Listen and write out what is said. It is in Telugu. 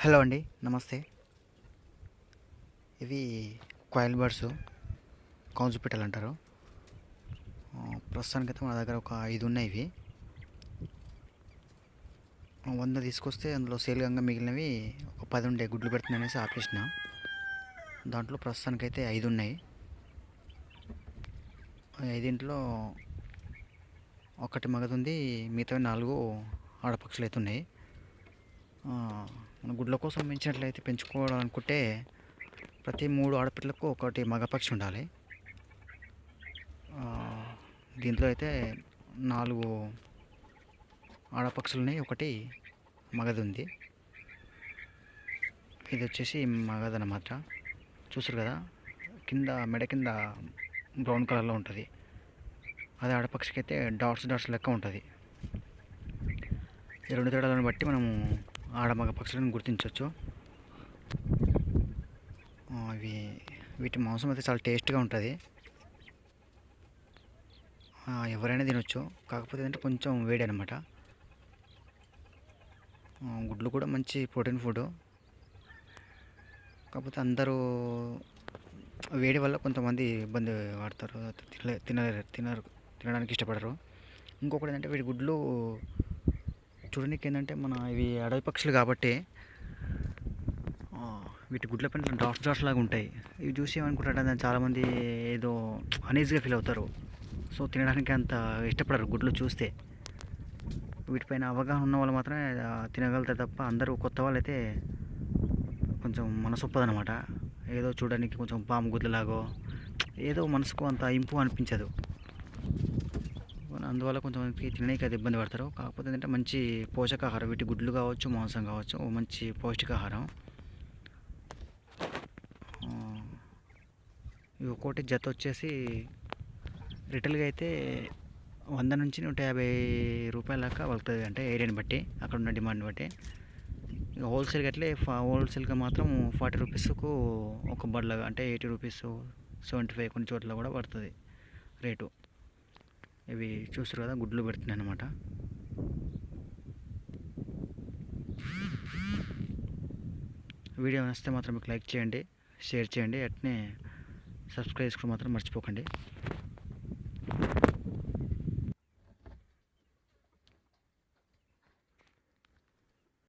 హలో అండి. నమస్తే. ఇవి కాయిల్ బర్డ్స్ కౌజుపిట్టలంటారు. ప్రస్తుతానికైతే మన దగ్గర ఒక 5 ఉన్నాయి. ఇవి 100 తీసుకొస్తే అందులో సేల్ కాగా మిగిలినవి ఒక 10 ఉండే గుడ్లు పెడుతున్నాయనేసి ఆపేసిన. దాంట్లో ప్రస్తుతానికైతే 5 ఉన్నాయి. 5 ఒకటి మగదుంది, మిగతా 4 ఆడపక్షులు అయితే ఉన్నాయి. మన గుడ్ల కోసం పెంచుకోవాలనుకుంటే ప్రతి 3 ఆడపిల్లలకు ఒకటి మగపక్షి ఉండాలి. దీంట్లో అయితే 4 ఆడపక్షులున్నాయి, ఒకటి మగది ఉంది. ఇది వచ్చేసి మగదన్నమాట. చూసారు కదా, మెడ కింద బ్రౌన్ కలర్లో ఉంటుంది. అదే ఆడపక్షికి అయితే డాట్స్ లెక్క ఉంటుంది. ఈ 2 తేడాలను బట్టి మనము మగ పక్షులను గుర్తించవచ్చు. వీటి మాంసం అయితే చాలా టేస్ట్గా ఉంటుంది. ఎవరైనా తినొచ్చు. కాకపోతే అంటే కొంచెం వేడి అనమాట. గుడ్లు కూడా మంచి ప్రోటీన్ ఫుడ్. కాకపోతే అందరూ వేడి వల్ల కొంతమంది ఇబ్బంది పడతారు, తినడానికి ఇష్టపడరు. ఇంకొకటి ఏంటంటే వీటి గుడ్లు చూడడానికి ఏంటంటే ఇవి అడవి పక్షులు కాబట్టి వీటి గుడ్ల పైన డాట్స్ లాగా ఉంటాయి. ఇవి చూసి ఏమనుకుంటారంటే చాలామంది ఏదో అనీజీగా ఫీల్ అవుతారు. సో తినడానికి అంత ఇష్టపడరు గుడ్లు చూస్తే. వీటిపైన అవగాహన ఉన్న వాళ్ళు మాత్రమే తినగలుగుతారు తప్ప అందరూ కొత్త వాళ్ళు అయితే కొంచెం మనసు ఒప్పదనమాట. ఏదో చూడడానికి కొంచెం పాము గుడ్లలాగో ఏదో మనసుకు అంత ఇంపు అనిపించదు. అందువల్ల కొంచెం తినడానికి అది ఇబ్బంది పడతారు. కాకపోతే ఏంటంటే మంచి పోషకాహారం, వీటి గుడ్లు కావచ్చు, మాంసం కావచ్చు, మంచి పౌష్టికాహారం. ఇవి ఒక్కోటి జత వచ్చేసి రిటైల్గా అయితే 100 నుంచి 150 రూపాయల దాకా పడుతుంది. అంటే ఏరియాని బట్టి, అక్కడ ఉన్న డిమాండ్ బట్టి. ఇక హోల్సేల్గా మాత్రం 40 రూపీస్కు ఒక బడ్లాగా, అంటే 80 రూపీస్, 75 కొన్ని చోట్ల కూడా పడుతుంది రేటు. ఇవి చూస్తారు కదా, గుడ్లు పెడుతున్నాయి అన్నమాట. వీడియో నచ్చితే మాత్రం మీకు లైక్ చేయండి, షేర్ చేయండి, అట్నే సబ్స్క్రైబ్ చేసుకోవడం మాత్రం మర్చిపోకండి.